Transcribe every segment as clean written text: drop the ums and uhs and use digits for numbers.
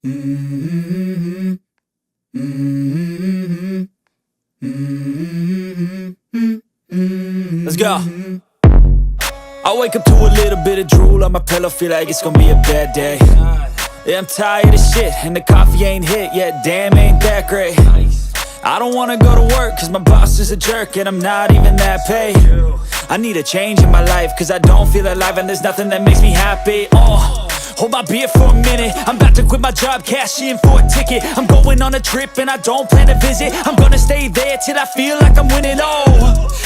Let's go. I wake up to a little bit of drool on my pillow, feel like it's gonna be a bad day. Yeah, I'm tired of shit, and the coffee ain't hit yet, damn, ain't that great. I don't wanna go to work, cause my boss is a jerk, and I'm not even that paid. I need a change in my life, cause I don't feel alive, and there's nothing that makes me happy. Hold my beer for a minute, I'm about to quit my job, cash in for a ticket. I'm going on a trip and I don't plan to visit. I'm gonna stay there till I feel like I'm winning,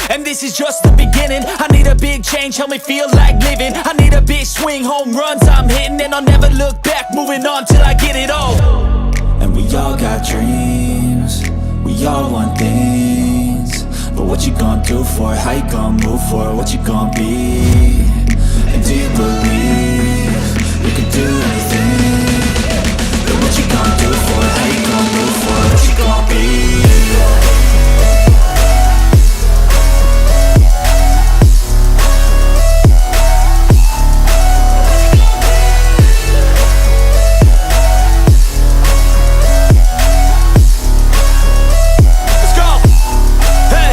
and this is just the beginning. I need a big change, help me feel like living. I need a big swing, home runs I'm hitting, and I'll never look back, moving on till I get it all. And we all got dreams, we all want things, but what you gonna do for it? How you gonna move for it? What you gonna be? And do you believe you can do anything? But what you gonna do for it? How you gonna move for it? What you gonna be? Let's go! Hey!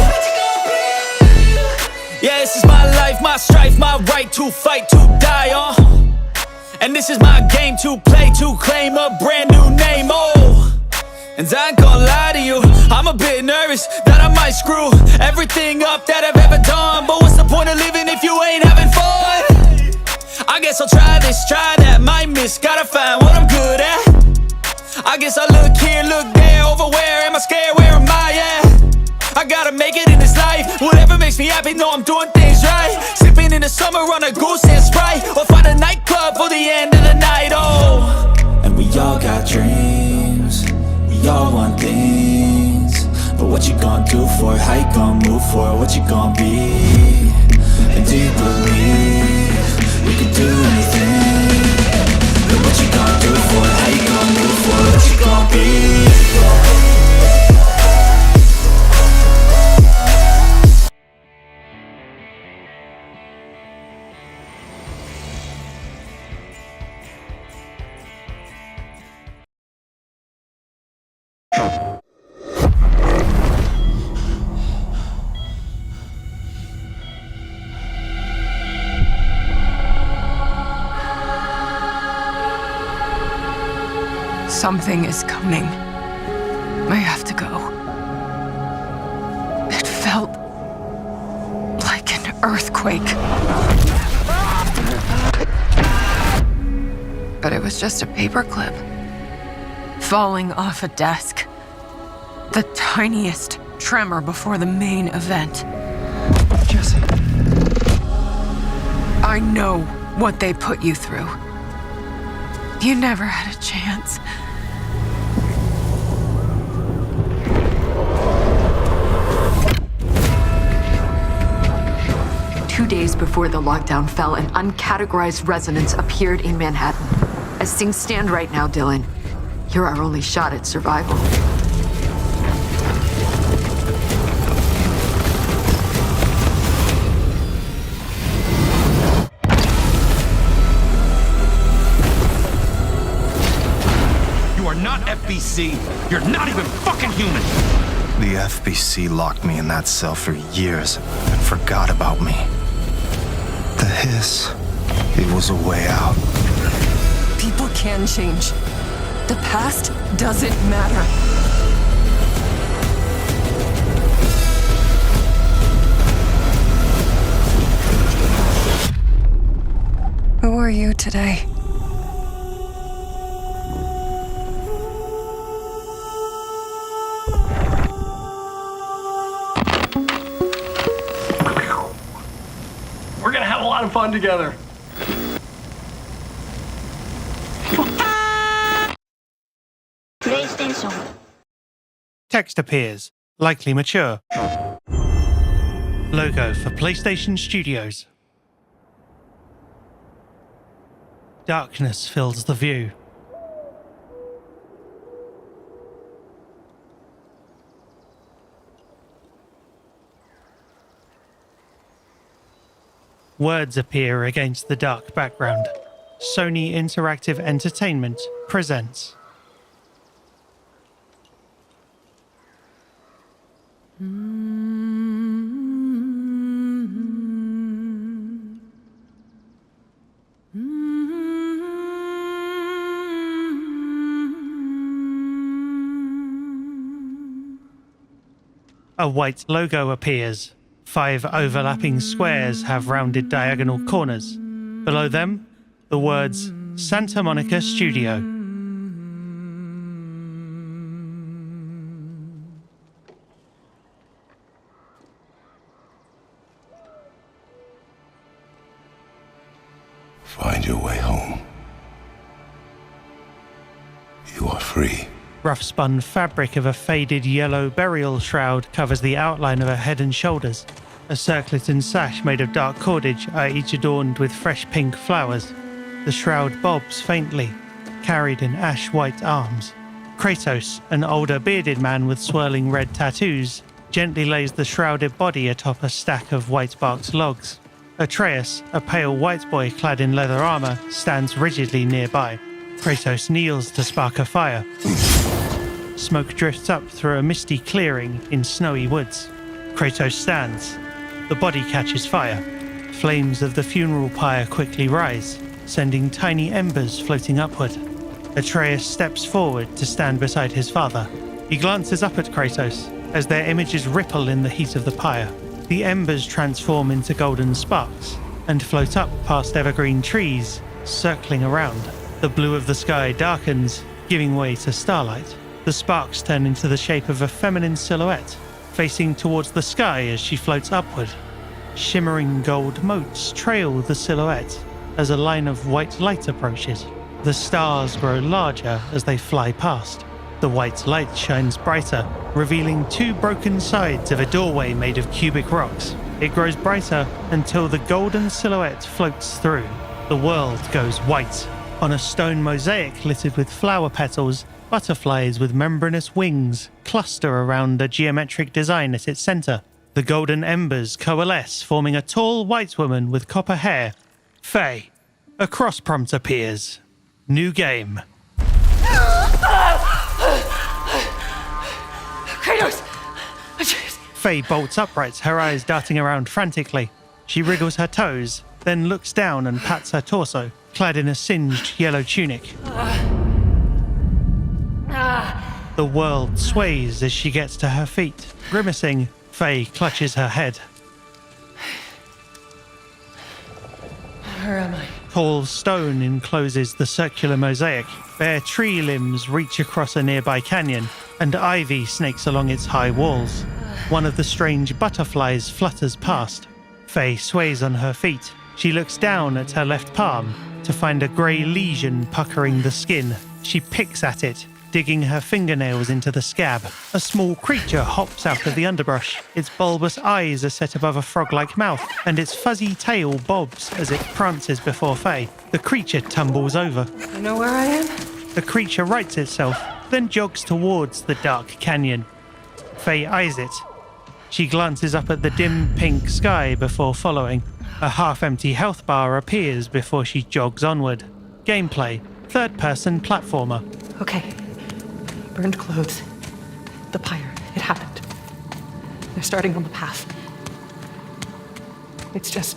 Yeah, this is my life, my strife, my right to fight, to die, and this is my game to play, to claim a brand new name, and I ain't gonna lie to you, I'm a bit nervous that I might screw everything up that I've ever done. But what's the point of living if you ain't having fun? I guess I'll try this, try that, might miss, gotta find what I'm good at. I guess I look here, look there, over where am I scared, where am I at? I gotta make it in this life, whatever makes me happy, know I'm doing things right. Sipping in the summer on a goose and Sprite, or find a nightclub for the end of the night, And we all got dreams, we all want things, but what you gonna do for it? How you gonna move for it? What you gonna be? And do you believe you can do anything? But what you gonna do for it? How you gonna move for it? What you gonna be? Something is coming. I have to go. It felt like an earthquake. But it was just a paperclip falling off a desk. The tiniest tremor before the main event. Jesse. I know what they put you through. You never had a chance. Two days before the lockdown fell, an uncategorized resonance appeared in Manhattan. As things stand right now, Dylan, you're our only shot at survival. You are not FBC. You're not even fucking human. The FBC locked me in that cell for years and forgot about me. The hiss, it was a way out. People can change. The past doesn't matter. Who are you today? We're gonna have a lot of fun together. PlayStation. Text appears, likely mature. Logo for PlayStation Studios. Darkness fills the view. Words appear against the dark background. Sony Interactive Entertainment presents A white logo appears. 5 overlapping squares have rounded diagonal corners. Below them, the words Santa Monica Studio. Find your way home. You are free. Rough-spun fabric of a faded yellow burial shroud covers the outline of her head and shoulders. A circlet and sash made of dark cordage are each adorned with fresh pink flowers. The shroud bobs faintly, carried in ash-white arms. Kratos, an older bearded man with swirling red tattoos, gently lays the shrouded body atop a stack of white-barked logs. Atreus, a pale white boy clad in leather armor, stands rigidly nearby. Kratos kneels to spark a fire. Smoke drifts up through a misty clearing in snowy woods. Kratos stands. The body catches fire. Flames of the funeral pyre quickly rise, sending tiny embers floating upward. Atreus steps forward to stand beside his father. He glances up at Kratos as their images ripple in the heat of the pyre. The embers transform into golden sparks and float up past evergreen trees, circling around. The blue of the sky darkens, giving way to starlight. The sparks turn into the shape of a feminine silhouette, facing towards the sky as she floats upward. Shimmering gold motes trail the silhouette as a line of white light approaches. The stars grow larger as they fly past. The white light shines brighter, revealing 2 broken sides of a doorway made of cubic rocks. It grows brighter until the golden silhouette floats through. The world goes white. On a stone mosaic littered with flower petals, butterflies with membranous wings cluster around a geometric design at its center. The golden embers coalesce, forming a tall white woman with copper hair. Faye. A cross prompt appears. New game. Kratos! Faye bolts upright, her eyes darting around frantically. She wriggles her toes, then looks down and pats her torso, clad in a singed yellow tunic. The world sways as she gets to her feet. Grimacing, Faye clutches her head. Where am I? Tall stone encloses the circular mosaic. Bare tree limbs reach across a nearby canyon, and ivy snakes along its high walls. One of the strange butterflies flutters past. Faye sways on her feet. She looks down at her left palm to find a grey lesion puckering the skin. She picks at it, digging her fingernails into the scab. A small creature hops out of the underbrush. Its bulbous eyes are set above a frog-like mouth, and its fuzzy tail bobs as it prances before Faye. The creature tumbles over. You know where I am? The creature rights itself, then jogs towards the dark canyon. Faye eyes it. She glances up at the dim pink sky before following. A half-empty health bar appears before she jogs onward. Gameplay, third-person platformer. Okay. Burned clothes. The pyre. It happened. They're starting on the path. It's just...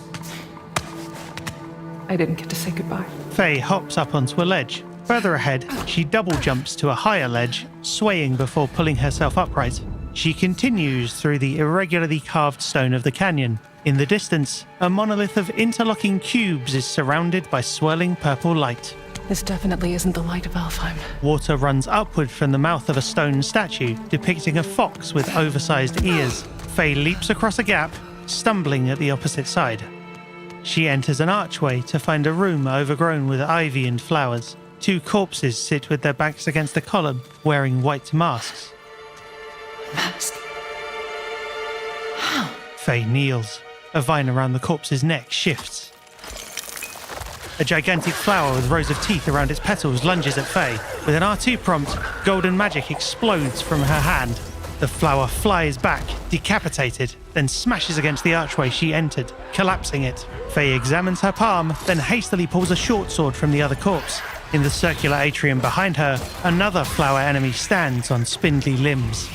I didn't get to say goodbye. Faye hops up onto a ledge. Further ahead, she double jumps to a higher ledge, swaying before pulling herself upright. She continues through the irregularly carved stone of the canyon. In the distance, a monolith of interlocking cubes is surrounded by swirling purple light. This definitely isn't the light of Alfheim. Water runs upward from the mouth of a stone statue, depicting a fox with oversized ears. Faye leaps across a gap, stumbling at the opposite side. She enters an archway to find a room overgrown with ivy and flowers. 2 corpses sit with their backs against a column, wearing white masks. Mask. Faye kneels. A vine around the corpse's neck shifts. A gigantic flower with rows of teeth around its petals lunges at Faye. With an R2 prompt, golden magic explodes from her hand. The flower flies back, decapitated, then smashes against the archway she entered, collapsing it. Faye examines her palm, then hastily pulls a short sword from the other corpse. In the circular atrium behind her, another flower enemy stands on spindly limbs.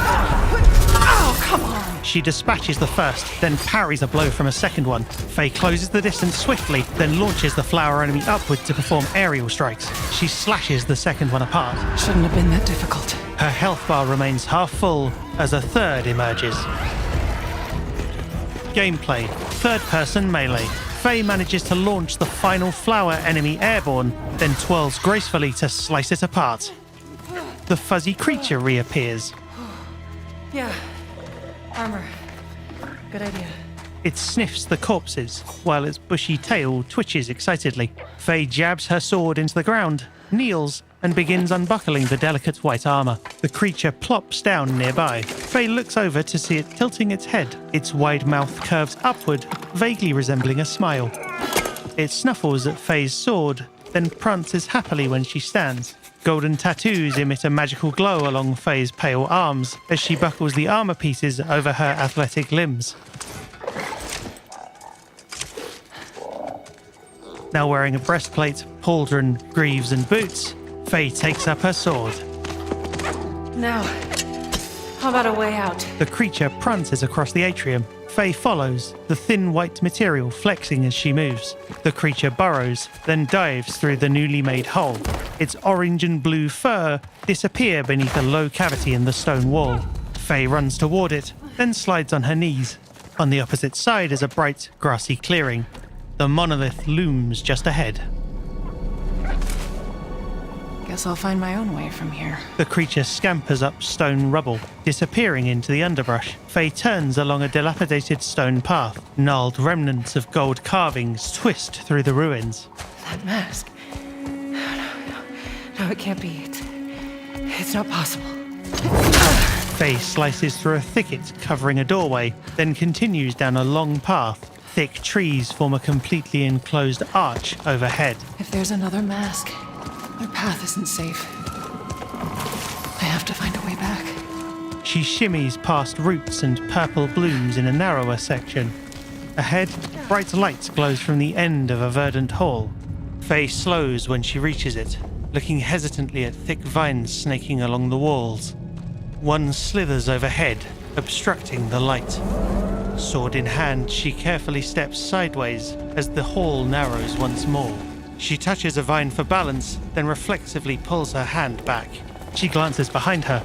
Oh, She dispatches the first, then parries a blow from a second one. Faye closes the distance swiftly, then launches the flower enemy upward to perform aerial strikes. She slashes the second one apart. Shouldn't have been that difficult. Her health bar remains half full as a third emerges. Gameplay: third-person melee. Faye manages to launch the final flower enemy airborne, then twirls gracefully to slice it apart. The fuzzy creature reappears. Yeah. Armor. Good idea. It sniffs the corpses, while its bushy tail twitches excitedly. Faye jabs her sword into the ground, kneels, and begins unbuckling the delicate white armor. The creature plops down nearby. Faye looks over to see it tilting its head. Its wide mouth curves upward, vaguely resembling a smile. It snuffles at Faye's sword, then prances happily when she stands. Golden tattoos emit a magical glow along Faye's pale arms as she buckles the armor pieces over her athletic limbs. Now wearing a breastplate, pauldron, greaves, and boots, Faye takes up her sword. Now, how about a way out? The creature prances across the atrium. Faye follows, the thin white material flexing as she moves. The creature burrows, then dives through the newly made hole. Its orange and blue fur disappear beneath a low cavity in the stone wall. Faye runs toward it, then slides on her knees. On the opposite side is a bright, grassy clearing. The monolith looms just ahead. Guess I'll find my own way from here. The creature scampers up stone rubble, disappearing into the underbrush. Faye turns along a dilapidated stone path. Gnarled remnants of gold carvings twist through the ruins. That mask. No, it can't be. It's not possible. Faye slices through a thicket covering a doorway, then continues down a long path. Thick trees form a completely enclosed arch overhead. If there's another mask, their path isn't safe. I have to find a way back. She shimmies past roots and purple blooms in a narrower section. Ahead, bright light glows from the end of a verdant hall. Faye slows when she reaches it, looking hesitantly at thick vines snaking along the walls. One slithers overhead, obstructing the light. Sword in hand, she carefully steps sideways as the hall narrows once more. She touches a vine for balance, then reflexively pulls her hand back. She glances behind her.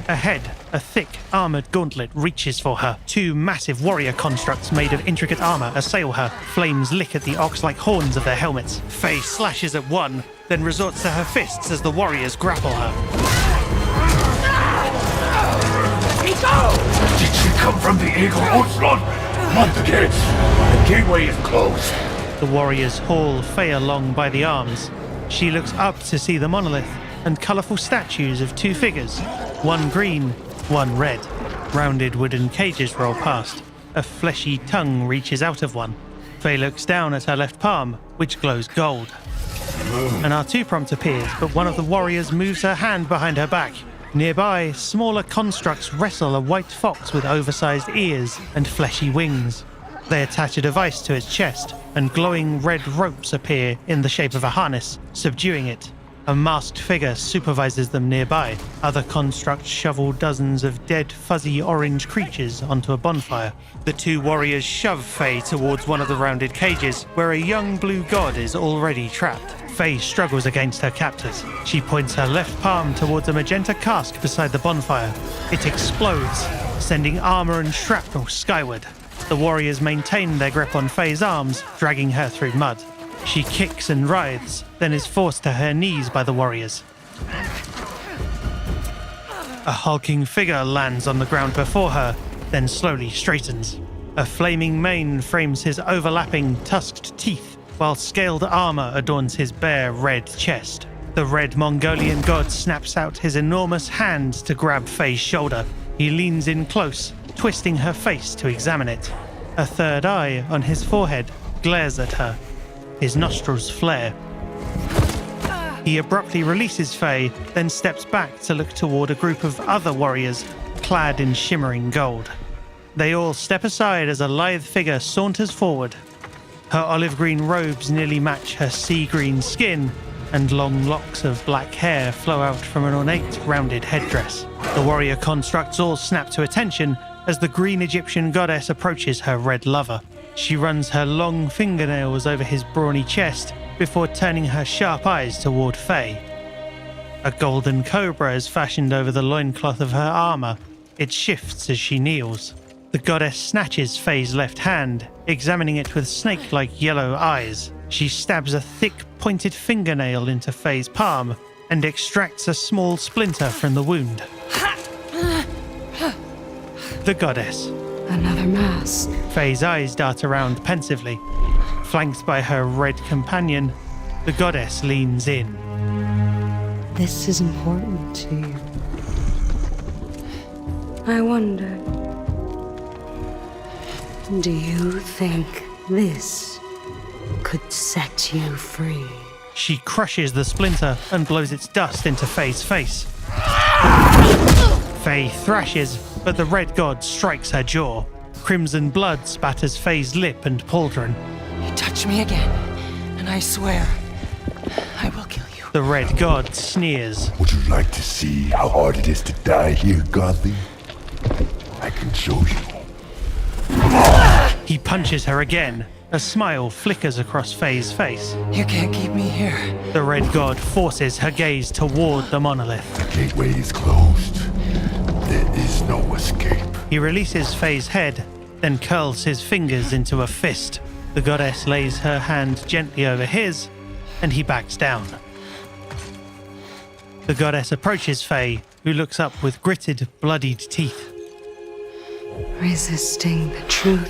Ahead, a thick, armored gauntlet reaches for her. Two massive warrior constructs made of intricate armor assail her. Flames lick at the ox-like horns of their helmets. Faye slashes at one, then resorts to her fists as the warriors grapple her. Did she come from the Eagle Outlaw? Not the gates. The gateway is closed. The warriors haul Faye along by the arms. She looks up to see the monolith and colourful statues of two figures, one green, one red. Rounded wooden cages roll past. A fleshy tongue reaches out of one. Faye looks down at her left palm, which glows gold. An R2 prompt appears, but one of the warriors moves her hand behind her back. Nearby, smaller constructs wrestle a white fox with oversized ears and fleshy wings. They attach a device to its chest, and glowing red ropes appear in the shape of a harness, subduing it. A masked figure supervises them nearby. Other constructs shovel dozens of dead, fuzzy orange creatures onto a bonfire. The two warriors shove Faye towards one of the rounded cages, where a young blue god is already trapped. Faye struggles against her captors. She points her left palm towards a magenta cask beside the bonfire. It explodes, sending armor and shrapnel skyward. The warriors maintain their grip on Faye's arms, dragging her through mud. She kicks and writhes, then is forced to her knees by the warriors. A hulking figure lands on the ground before her, then slowly straightens. A flaming mane frames his overlapping, tusked teeth, while scaled armor adorns his bare red chest. The red Mongolian god snaps out his enormous hand to grab Faye's shoulder. He leans in close, twisting her face to examine it. A third eye on his forehead glares at her. His nostrils flare. He abruptly releases Faye, then steps back to look toward a group of other warriors clad in shimmering gold. They all step aside as a lithe figure saunters forward. Her olive green robes nearly match her sea green skin, and long locks of black hair flow out from an ornate, rounded headdress. The warrior constructs all snap to attention, as the green Egyptian goddess approaches her red lover. She runs her long fingernails over his brawny chest before turning her sharp eyes toward Faye. A golden cobra is fashioned over the loincloth of her armor. It shifts as she kneels. The goddess snatches Faye's left hand, examining it with snake-like yellow eyes. She stabs a thick, pointed fingernail into Faye's palm and extracts a small splinter from the wound. The goddess. Another mask. Faye's eyes dart around pensively. Flanked by her red companion, the goddess leans in. This is important to you. I wonder, do you think this could set you free? She crushes the splinter and blows its dust into Faye's face. Faye thrashes, but the red god strikes her jaw. Crimson blood spatters Faye's lip and pauldron. You touch me again, and I swear, I will kill you. The red god sneers. Would you like to see how hard it is to die here, Godly? I can show you. He punches her again. A smile flickers across Faye's face. You can't keep me here. The red god forces her gaze toward the monolith. The gateway is closed. There is no escape. He releases Faye's head, then curls his fingers into a fist. The goddess lays her hand gently over his, and he backs down. The goddess approaches Faye, who looks up with gritted, bloodied teeth. Resisting the truth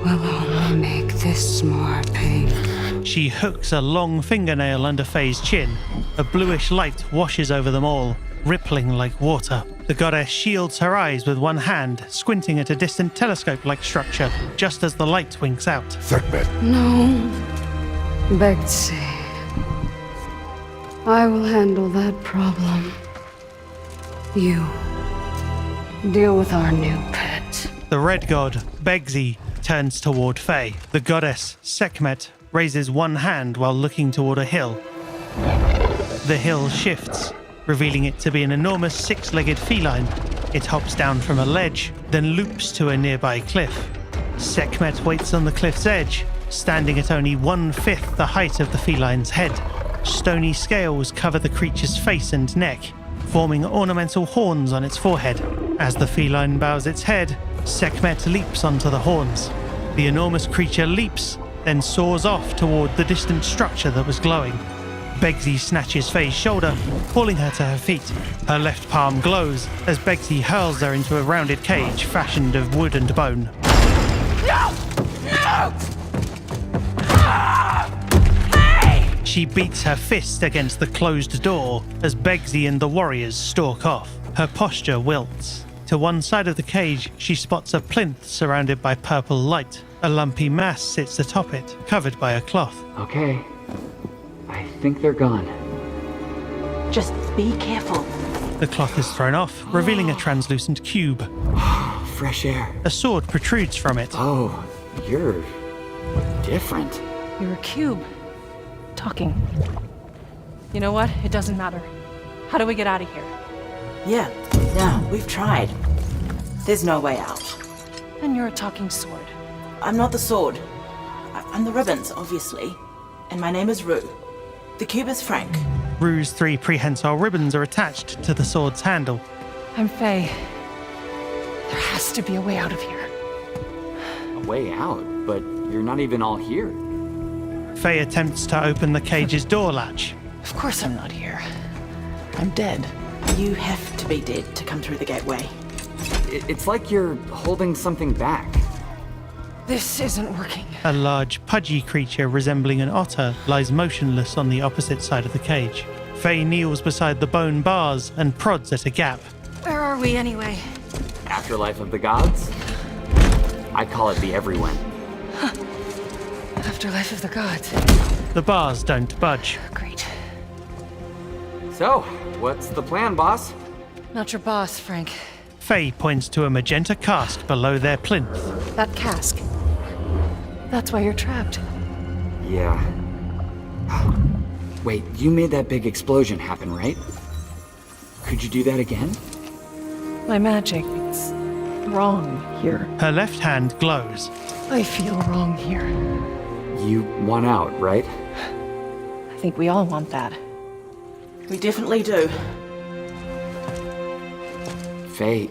will only make this more painful. She hooks a long fingernail under Faye's chin. A bluish light washes over them all, rippling like water. The goddess shields her eyes with one hand, squinting at a distant telescope-like structure, just as the light winks out. Sekhmet, No, Betsy. I will handle that problem. You deal with our new pet. The red god, Begzi, turns toward Faye. The goddess, Sekhmet, raises one hand while looking toward a hill. The hill shifts, revealing it to be an enormous six-legged feline. It hops down from a ledge, then loops to a nearby cliff. Sekhmet waits on the cliff's edge, standing at only 1/5 the height of the feline's head. Stony scales cover the creature's face and neck, forming ornamental horns on its forehead. As the feline bows its head, Sekhmet leaps onto the horns. The enormous creature leaps, then soars off toward the distant structure that was glowing. Begzi snatches Faye's shoulder, pulling her to her feet. Her left palm glows as Begzi hurls her into a rounded cage fashioned of wood and bone. No! No! Hey! She beats her fist against the closed door as Begzi and the warriors stalk off. Her posture wilts. To one side of the cage, she spots a plinth surrounded by purple light. A lumpy mass sits atop it, covered by a cloth. Okay. I think they're gone. Just be careful. The cloth is thrown off, revealing a translucent cube. Fresh air. A sword protrudes from it. Oh, you're different. You're a cube. Talking. You know what? It doesn't matter. How do we get out of here? Yeah, we've tried. There's no way out. And you're a talking sword. I'm not the sword. I'm the ribbons, obviously. And my name is Rue. The cube is Frank. Rue's 3 prehensile ribbons are attached to the sword's handle. I'm Faye. There has to be a way out of here. A way out? But you're not even all here. Faye attempts to open the cage's door latch. Of course I'm not here. I'm dead. You have to be dead to come through the gateway. It's like you're holding something back. This isn't working. A large, pudgy creature resembling an otter lies motionless on the opposite side of the cage. Faye kneels beside the bone bars and prods at a gap. Where are we anyway? Afterlife of the gods? I call it the everyone. Afterlife of the gods. The bars don't budge. Great. So, what's the plan, boss? Not your boss, Frank. Faye points to a magenta cask below their plinth. That cask. That's why you're trapped. Yeah. Wait, you made that big explosion happen, right? Could you do that again? My magic wrong here. Her left hand glows. I feel wrong here. You want out, right? I think we all want that. We definitely do. Faye,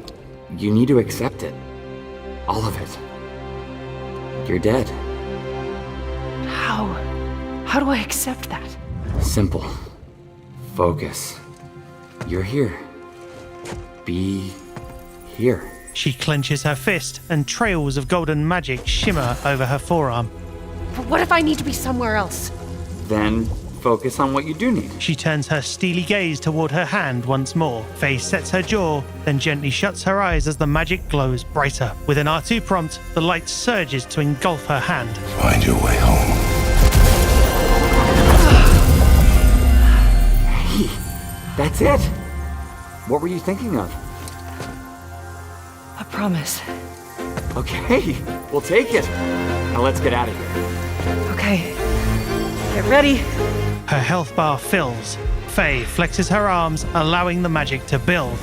you need to accept it. All of it. You're dead. How? How do I accept that? Simple. Focus. You're here. Be here. She clenches her fist, and trails of golden magic shimmer over her forearm. But what if I need to be somewhere else? Then focus on what you do need. She turns her steely gaze toward her hand once more. Faye sets her jaw, then gently shuts her eyes as the magic glows brighter. With an R2 prompt, the light surges to engulf her hand. Find your way home. Hey, that's it. What were you thinking of? A promise. Okay, we'll take it. Now let's get out of here. Okay. Get ready. Her health bar fills. Faye flexes her arms, allowing the magic to build.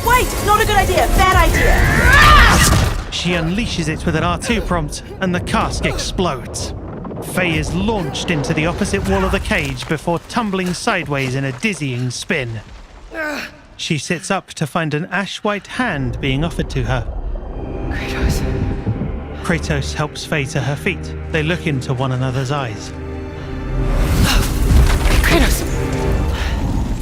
Wait, not a good idea. Bad idea. She unleashes it with an R2 prompt, and the cask explodes. Faye is launched into the opposite wall of the cage before tumbling sideways in a dizzying spin. She sits up to find an ash-white hand being offered to her. Kratos helps Faye to her feet. They look into one another's eyes. Kratos!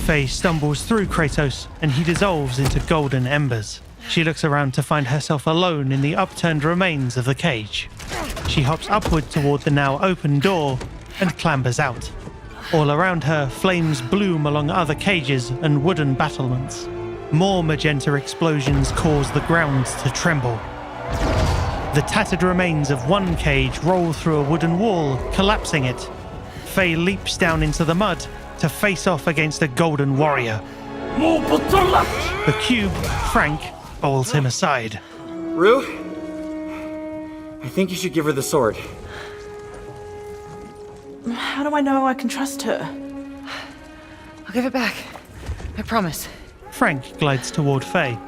Faye stumbles through Kratos, and he dissolves into golden embers. She looks around to find herself alone in the upturned remains of the cage. She hops upward toward the now open door and clambers out. All around her, flames bloom along other cages and wooden battlements. More magenta explosions cause the ground to tremble. The tattered remains of one cage roll through a wooden wall, collapsing it. Faye leaps down into the mud to face off against a golden warrior. Move to the left! The cube, Frank, bowls him aside. Rue? I think you should give her the sword. How do I know I can trust her? I'll give it back. I promise. Frank glides toward Faye.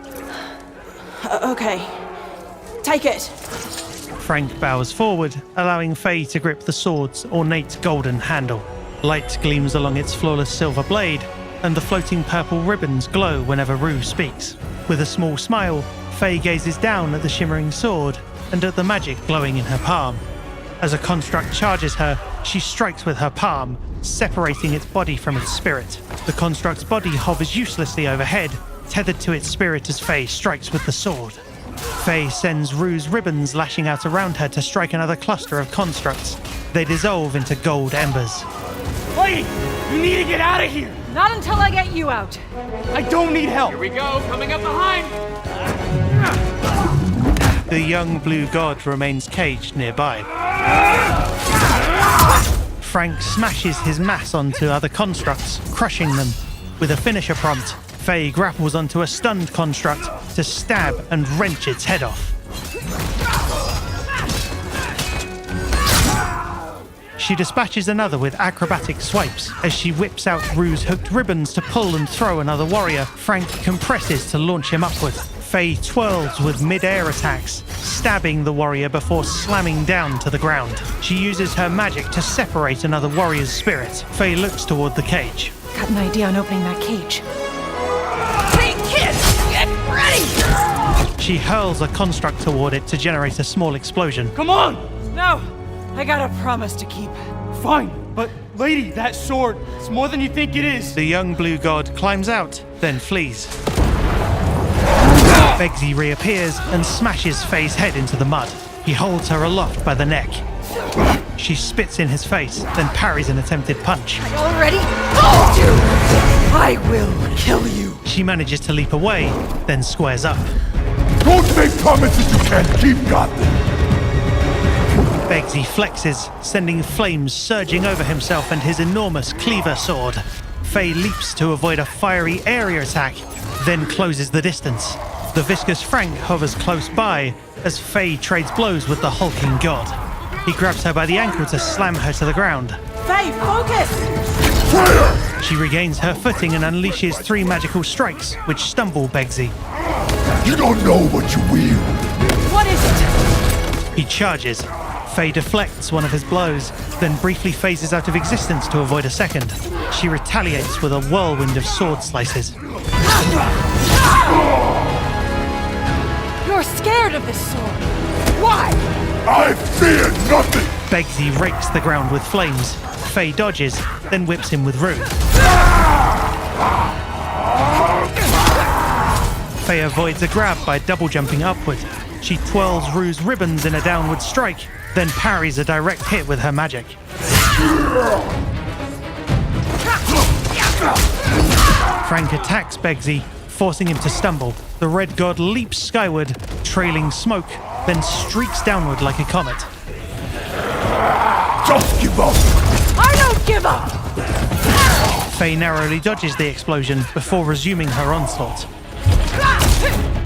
Okay. Take it. Frank bows forward, allowing Faye to grip the sword's ornate golden handle. Light gleams along its flawless silver blade, and the floating purple ribbons glow whenever Rue speaks. With a small smile, Faye gazes down at the shimmering sword and at the magic glowing in her palm. As a construct charges her, she strikes with her palm, separating its body from its spirit. The construct's body hovers uselessly overhead, tethered to its spirit as Faye strikes with the sword. Faye sends Rue's ribbons lashing out around her to strike another cluster of constructs. They dissolve into gold embers. Wait! You need to get out of here! Not until I get you out. I don't need help! Here we go, coming up behind! The young blue god remains caged nearby. Frank smashes his mass onto other constructs, crushing them. With a finisher prompt, Faye grapples onto a stunned construct to stab and wrench its head off. She dispatches another with acrobatic swipes. As she whips out Rue's hooked ribbons to pull and throw another warrior, Frank compresses to launch him upward. Faye twirls with mid-air attacks, stabbing the warrior before slamming down to the ground. She uses her magic to separate another warrior's spirit. Faye looks toward the cage. Got an idea on opening that cage. Hey, kids! Get ready! She hurls a construct toward it to generate a small explosion. Come on! No! I got a promise to keep. Fine, but lady, that sword, it's more than you think it is. The young blue god climbs out, then flees. Begsy reappears and smashes Faye's head into the mud. He holds her aloft by the neck. She spits in his face, then parries an attempted punch. I already told you! I will kill you! She manages to leap away, then squares up. Don't make promises you can't keep, Gotham! Begsy flexes, sending flames surging over himself and his enormous cleaver sword. Faye leaps to avoid a fiery area attack, then closes the distance. The viscous Frank hovers close by as Faye trades blows with the hulking god. He grabs her by the ankle to slam her to the ground. Faye, focus! Fire! She regains her footing and unleashes 3 magical strikes, which stumble Begsy. You don't know what you wield. What is it? He charges. Faye deflects one of his blows, then briefly phases out of existence to avoid a second. She retaliates with a whirlwind of sword slices. You're scared of this sword. Why? I fear nothing! Begsy rakes the ground with flames. Faye dodges, then whips him with Rue. Faye avoids a grab by double jumping upward. She twirls Rue's ribbons in a downward strike, then parries a direct hit with her magic. Frank attacks Begsy, forcing him to stumble. The Red God leaps skyward, trailing smoke, then streaks downward like a comet. Just give up! I don't give up! Faye narrowly dodges the explosion before resuming her onslaught.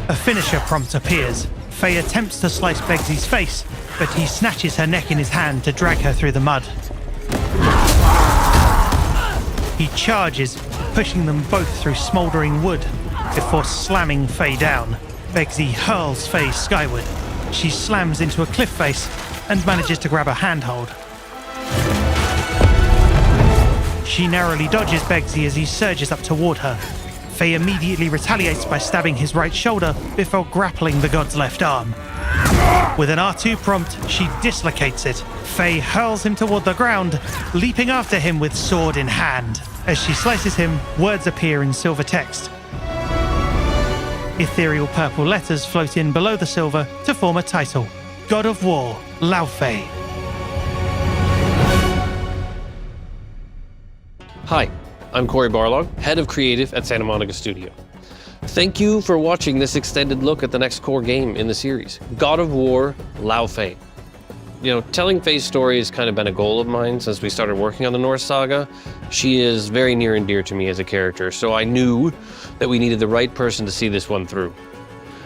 A finisher prompt appears. Faye attempts to slice Begsy's face, but he snatches her neck in his hand to drag her through the mud. He charges, pushing them both through smouldering wood, before slamming Faye down. Begsy hurls Faye skyward. She slams into a cliff face and manages to grab a handhold. She narrowly dodges Begsy as he surges up toward her. Faye immediately retaliates by stabbing his right shoulder before grappling the god's left arm. With an R2 prompt, she dislocates it. Faye hurls him toward the ground, leaping after him with sword in hand. As she slices him, words appear in silver text. Ethereal purple letters float in below the silver to form a title: God of War, Lao Fei. Hi, I'm Corey Barlog, Head of Creative at Santa Monica Studio. Thank you for watching this extended look at the next core game in the series, God of War, Lao Fei. You know, telling Fei's story has kind of been a goal of mine since we started working on the Norse saga. She is very near and dear to me as a character, so I knew that we needed the right person to see this one through.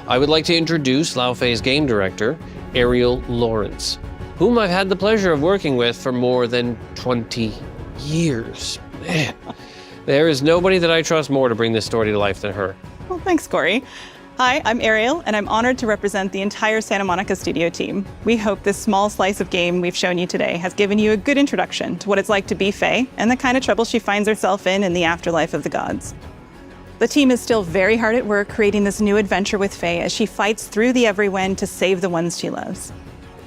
I would like to introduce Lao Fei's game director, Ariel Lawrence, whom I've had the pleasure of working with for more than 20 years. Man, there is nobody that I trust more to bring this story to life than her. Well, thanks, Corey. Hi, I'm Ariel, and I'm honored to represent the entire Santa Monica studio team. We hope this small slice of game we've shown you today has given you a good introduction to what it's like to be Faye and the kind of trouble she finds herself in the afterlife of the gods. The team is still very hard at work creating this new adventure with Faye as she fights through the Everywind to save the ones she loves.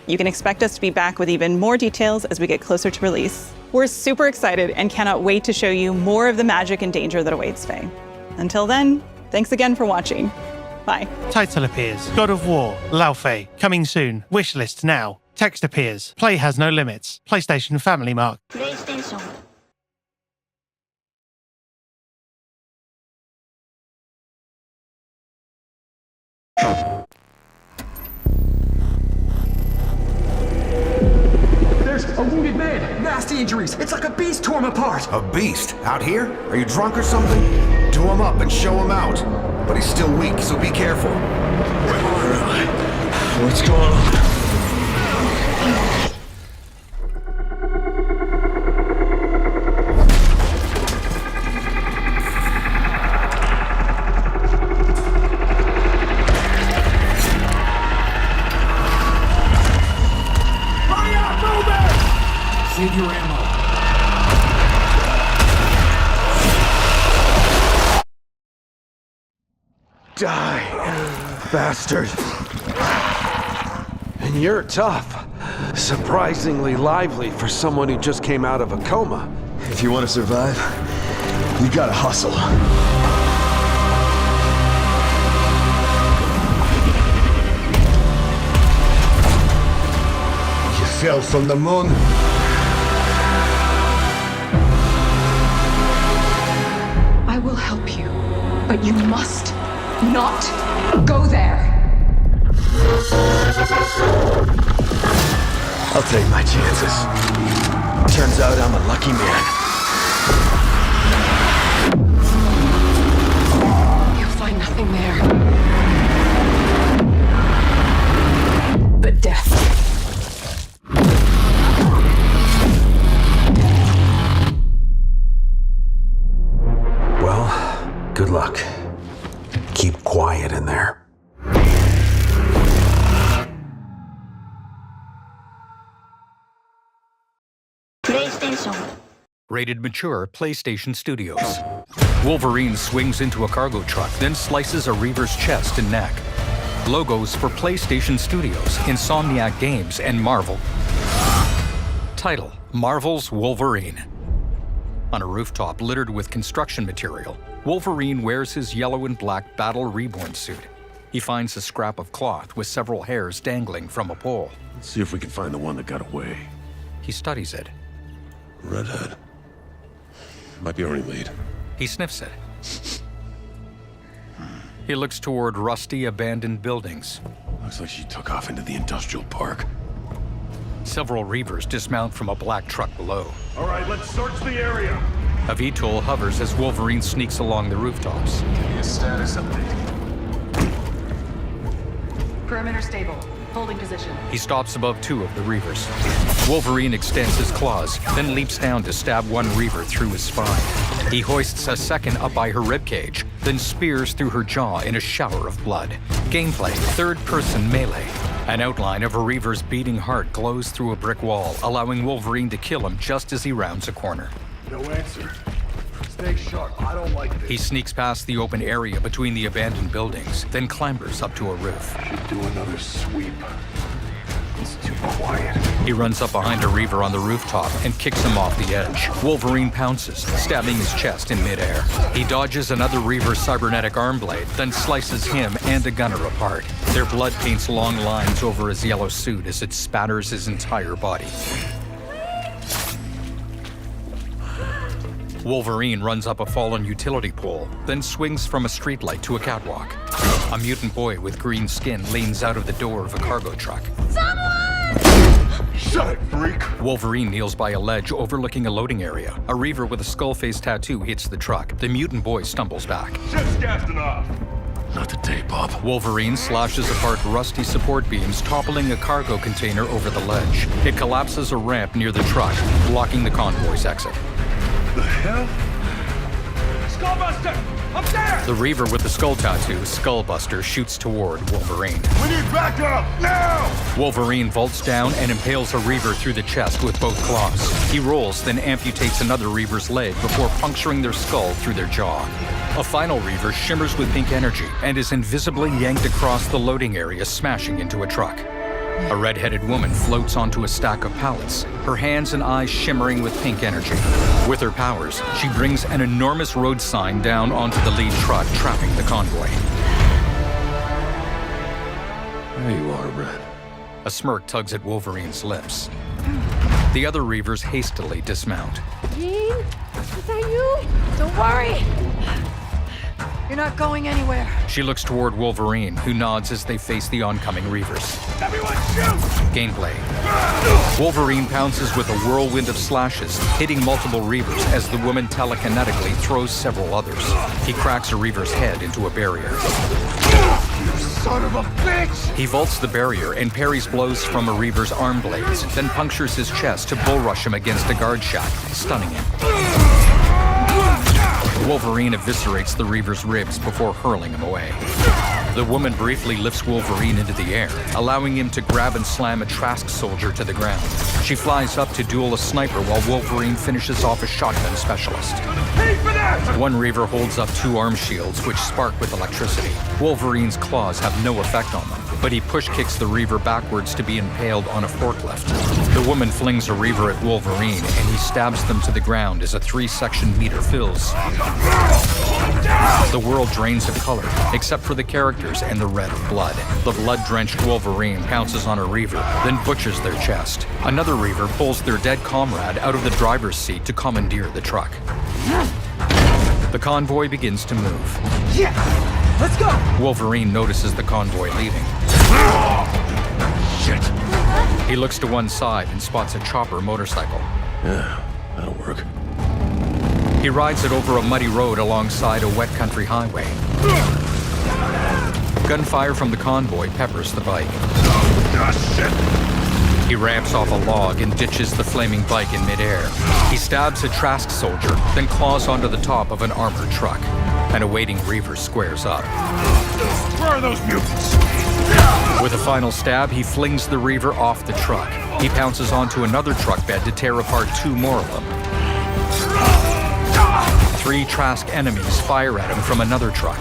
You can expect us to be back with even more details as we get closer to release. We're super excited and cannot wait to show you more of the magic and danger that awaits Faye. Until then, thanks again for watching. Bye. Title appears: God of War, Lao Fei, coming soon, wishlist now. Text appears: play has no limits. PlayStation Family Mark. PlayStation. There's a wounded man. Nasty injuries. It's like a beast tore him apart. A beast? Out here? Are you drunk or something? Do him up and show him out. But he's still weak, so be careful. What's going on? Save your ammo. Die, bastard. And you're tough. Surprisingly lively for someone who just came out of a coma. If you want to survive, you gotta hustle. You fell from the moon. I will help you, but you must not go there. I'll take my chances. Turns out I'm a lucky man. You'll find nothing there but death. Well, good luck. Keep quiet in there. Rated mature, PlayStation Studios. Wolverine swings into a cargo truck, then slices a Reaver's chest and neck. Logos for PlayStation Studios, Insomniac Games, and Marvel. Title: Marvel's Wolverine. On a rooftop littered with construction material, Wolverine wears his yellow and black Battle Reborn suit. He finds a scrap of cloth with several hairs dangling from a pole. Let's see if we can find the one that got away. He studies it. Redhead. Might be our only lead. He sniffs it. He looks toward rusty, abandoned buildings. Looks like she took off into the industrial park. Several Reavers dismount from a black truck below. All right, let's search the area. A VTOL hovers as Wolverine sneaks along the rooftops. Give me a status update. Perimeter stable. Holding position. He stops above two of the Reavers. Wolverine extends his claws, then leaps down to stab one Reaver through his spine. He hoists a second up by her ribcage, then spears through her jaw in a shower of blood. Gameplay: third-person melee. An outline of a Reaver's beating heart glows through a brick wall, allowing Wolverine to kill him just as he rounds a corner. No answer. Stay sharp. I don't like this. He sneaks past the open area between the abandoned buildings, then clambers up to a roof. Should do another sweep. It's too quiet. He runs up behind a Reaver on the rooftop and kicks him off the edge. Wolverine pounces, stabbing his chest in midair. He dodges another Reaver's cybernetic arm blade, then slices him and a gunner apart. Their blood paints long lines over his yellow suit as it spatters his entire body. Wolverine runs up a fallen utility pole, then swings from a streetlight to a catwalk. A mutant boy with green skin leans out of the door of a cargo truck. Shut it, freak! Wolverine kneels by a ledge overlooking a loading area. A Reaver with a skull face tattoo hits the truck. The mutant boy stumbles back. Just gassing off! Not today, Bob. Wolverine slashes apart rusty support beams, toppling a cargo container over the ledge. It collapses a ramp near the truck, blocking the convoy's exit. The hell? Skullbuster! Up there! The Reaver with the skull tattoo, Skullbuster, shoots toward Wolverine. We need backup! Now! Wolverine vaults down and impales a Reaver through the chest with both claws. He rolls, then amputates another Reaver's leg before puncturing their skull through their jaw. A final Reaver shimmers with pink energy and is invisibly yanked across the loading area, smashing into a truck. A red-headed woman floats onto a stack of pallets, her hands and eyes shimmering with pink energy. With her powers, she brings an enormous road sign down onto the lead truck, trapping the convoy. There you are, Red. A smirk tugs at Wolverine's lips. The other Reavers hastily dismount. Jean? Is that you? Don't worry! You're not going anywhere. She looks toward Wolverine, who nods as they face the oncoming Reavers. Everyone shoot! Gameplay. Wolverine pounces with a whirlwind of slashes, hitting multiple Reavers as the woman telekinetically throws several others. He cracks a Reaver's head into a barrier. You son of a bitch! He vaults the barrier and parries blows from a Reaver's arm blades, then punctures his chest to bull rush him against a guard shaft, stunning him. Wolverine eviscerates the Reaver's ribs before hurling him away. The woman briefly lifts Wolverine into the air, allowing him to grab and slam a Trask soldier to the ground. She flies up to duel a sniper while Wolverine finishes off a shotgun specialist. Pay for that! One Reaver holds up two arm shields which spark with electricity. Wolverine's claws have no effect on them, but he push-kicks the Reaver backwards to be impaled on a forklift. The woman flings a Reaver at Wolverine, and he stabs them to the ground as a 3-section meter fills. The world drains of color, except for the characters and the red of blood. The blood-drenched Wolverine pounces on a Reaver, then butchers their chest. Another Reaver pulls their dead comrade out of the driver's seat to commandeer the truck. The convoy begins to move. Yeah! Let's go! Wolverine notices the convoy leaving. Shit! He looks to one side and spots a chopper motorcycle. Yeah, that'll work. He rides it over a muddy road alongside a wet country highway. Gunfire from the convoy peppers the bike. He ramps off a log and ditches the flaming bike in midair. He stabs a Trask soldier, then claws onto the top of an armored truck. An awaiting Reaver squares up. Where are those mutants? With a final stab, he flings the Reaver off the truck. He pounces onto another truck bed to tear apart two more of them. 3 Trask enemies fire at him from another truck.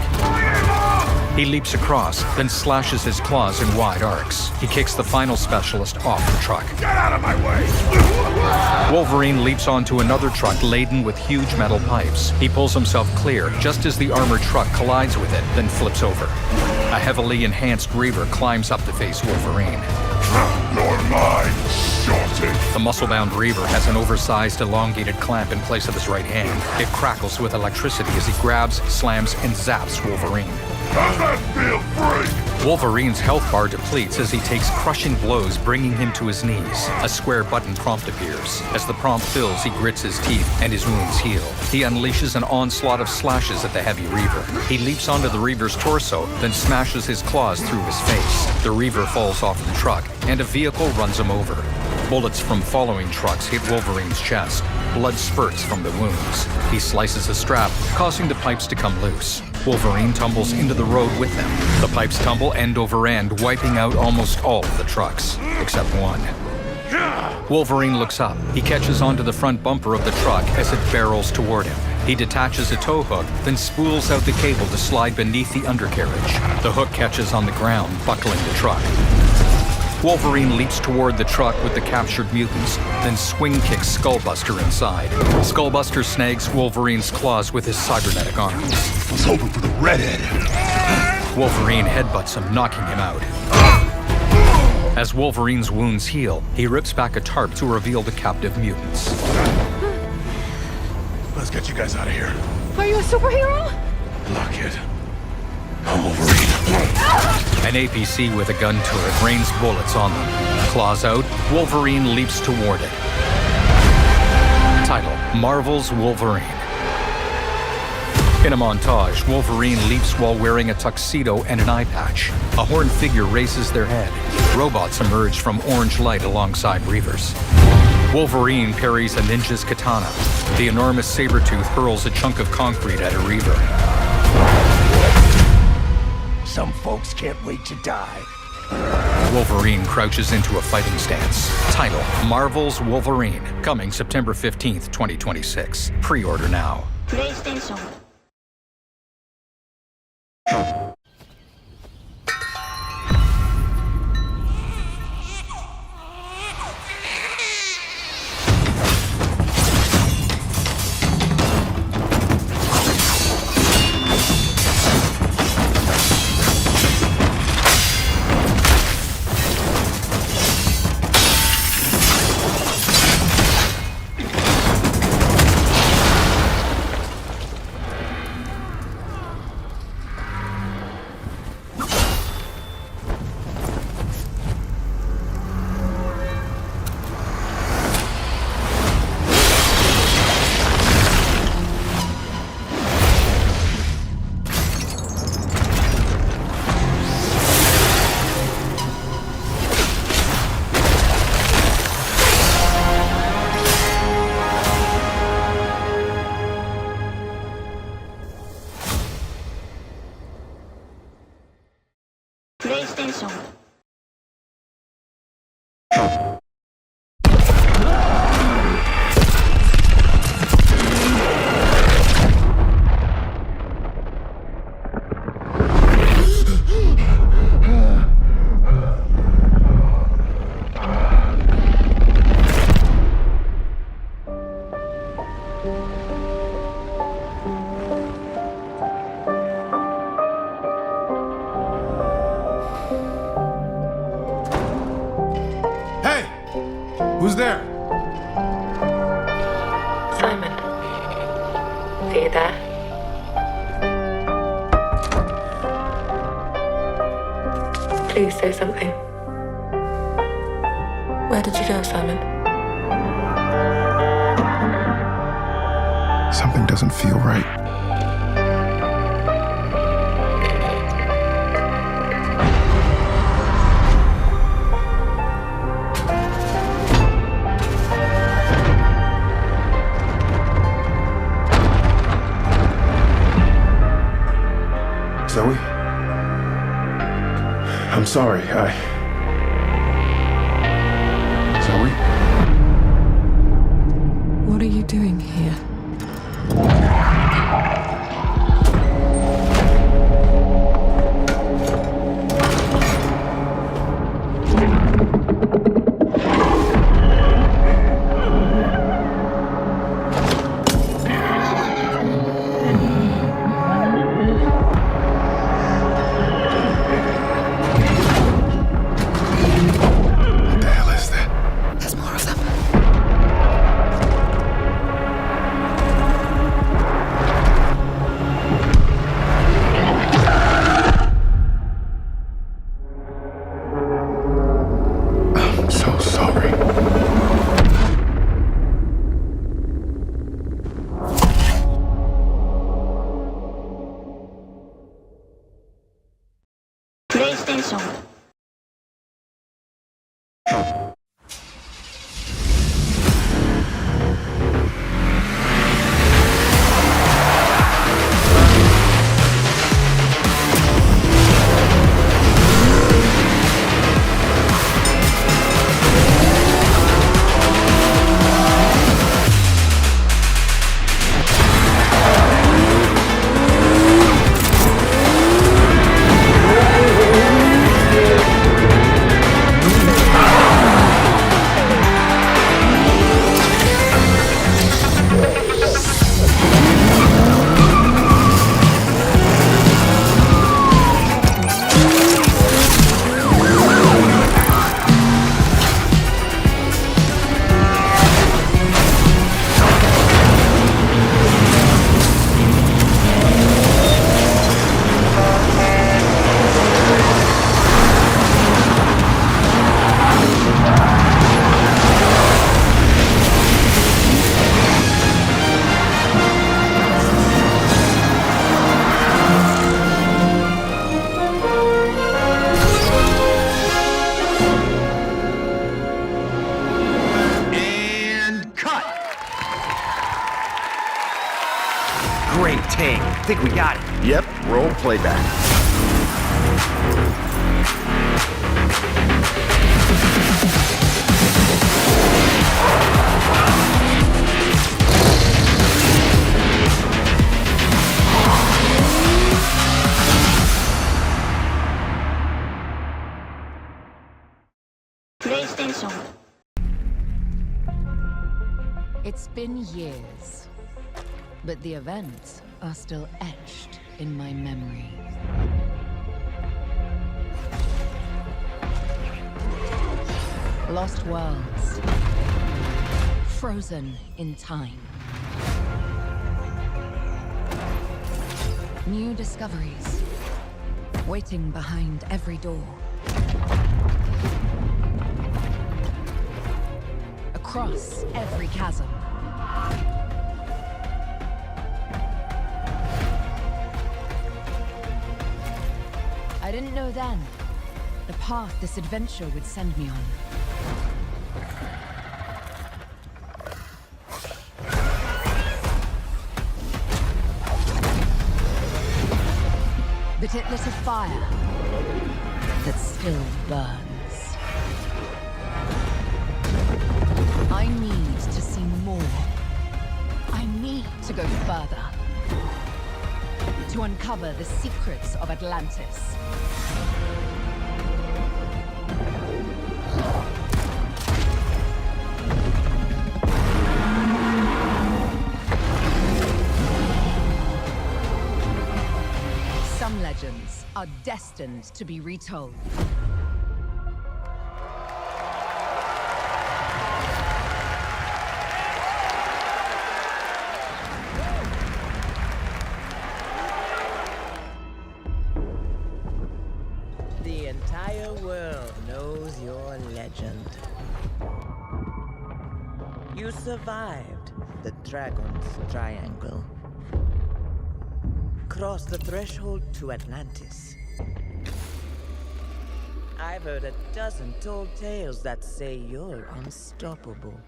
He leaps across, then slashes his claws in wide arcs. He kicks the final specialist off the truck. Get out of my way! Wolverine leaps onto another truck laden with huge metal pipes. He pulls himself clear just as the armored truck collides with it, then flips over. A heavily enhanced Reaver climbs up to face Wolverine. You're mine, shorty! The muscle-bound Reaver has an oversized, elongated clamp in place of his right hand. It crackles with electricity as he grabs, slams, and zaps Wolverine. Does that feel free? Wolverine's health bar depletes as he takes crushing blows, bringing him to his knees. A square button prompt appears. As the prompt fills, he grits his teeth and his wounds heal. He unleashes an onslaught of slashes at the heavy Reaver. He leaps onto the Reaver's torso, then smashes his claws through his face. The Reaver falls off the truck, and a vehicle runs him over. Bullets from following trucks hit Wolverine's chest. Blood spurts from the wounds. He slices a strap, causing the pipes to come loose. Wolverine tumbles into the road with them. The pipes tumble end over end, wiping out almost all of the trucks, except one. Wolverine looks up. He catches onto the front bumper of the truck as it barrels toward him. He detaches a tow hook, then spools out the cable to slide beneath the undercarriage. The hook catches on the ground, buckling the truck. Wolverine leaps toward the truck with the captured mutants, then swing kicks Skullbuster inside. Skullbuster snags Wolverine's claws with his cybernetic arms. I was hoping for the redhead. Wolverine headbutts him, knocking him out. As Wolverine's wounds heal, he rips back a tarp to reveal the captive mutants. Let's get you guys out of here. Are you a superhero? Look it. I'm Wolverine. An APC with a gun turret rains bullets on them. Claws out, Wolverine leaps toward it. Title: Marvel's Wolverine. In a montage, Wolverine leaps while wearing a tuxedo and an eye patch. A horned figure races their head. Robots emerge from orange light alongside Reavers. Wolverine parries a ninja's katana. The enormous saber-tooth hurls a chunk of concrete at a Reaver. Some folks can't wait to die. Wolverine crouches into a fighting stance. Title: Marvel's Wolverine. Coming September 15th, 2026. Pre-order now. PlayStation. PlayStation. Who's there? Simon. Are you there? Please say something. Where did you go, Simon? Something doesn't feel right. Zoe? I'm sorry, Zoe? What are you doing here? PlayStation Great take. Think we got it. Yep, roll playback. PlayStation. It's been years, but the events are still etched in my memory. Lost worlds, frozen in time. New discoveries, waiting behind every door. Across every chasm. I didn't know then the path this adventure would send me on. But it lit a fire that still burns. I need to see more. I need to go further. To uncover the secrets of Atlantis. Some legends are destined to be retold. The entire world knows your legend. You survived the Dragon's Triangle. Crossed the threshold to Atlantis. I've heard a dozen tall tales that say you're unstoppable.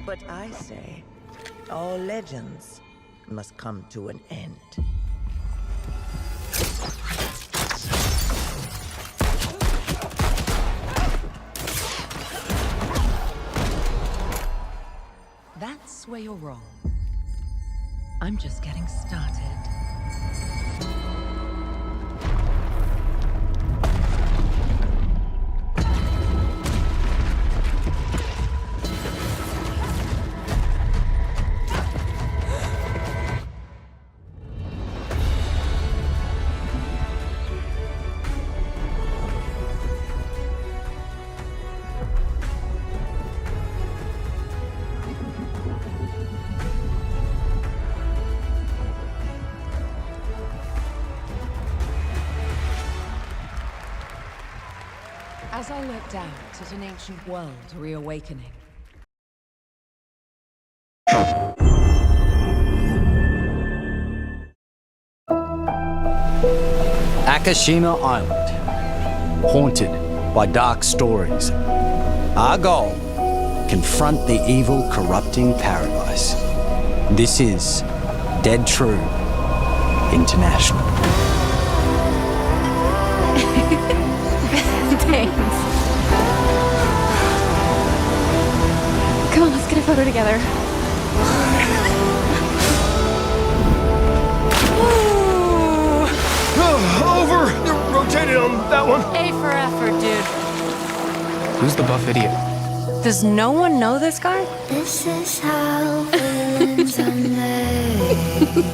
But I say, all legends must come to an end. That's where you're wrong. I'm just getting started. As I looked out at an ancient world reawakening, Akashima Island, haunted by dark stories. Our goal, confront the evil, corrupting paradise. This is Dead True International. Thanks. Come on, let's get a photo together. Over! Rotated on that one. A for effort, dude. Who's the buff idiot? Does no one know this guy? This is how villains are made.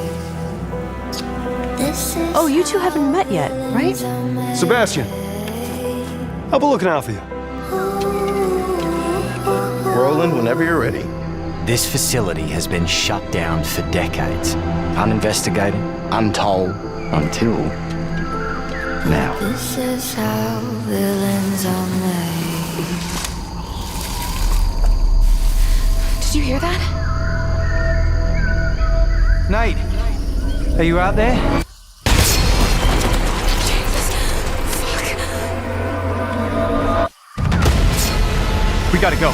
Oh, you two haven't met yet, right? Sebastian, I'll be looking out for you. Roland, whenever you're ready. This facility has been shut down for decades. Uninvestigated, untold, until now. This is how villains are made. Did you hear that? Nate, are you out there? We gotta go.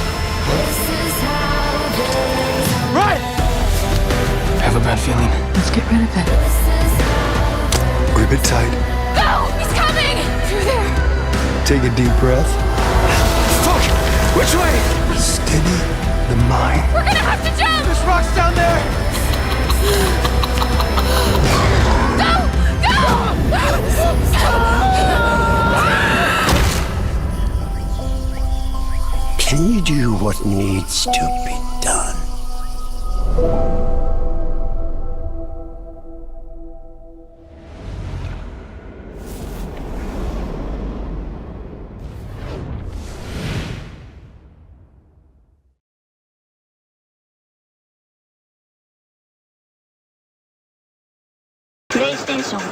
Right! I have a bad feeling. Let's get rid of it. Grip it tight. Go! He's coming! Through there! Take a deep breath. Fuck! Which way? Steady the mind. We're gonna have to jump! There's rocks down there! Can you do what needs to be done? PlayStation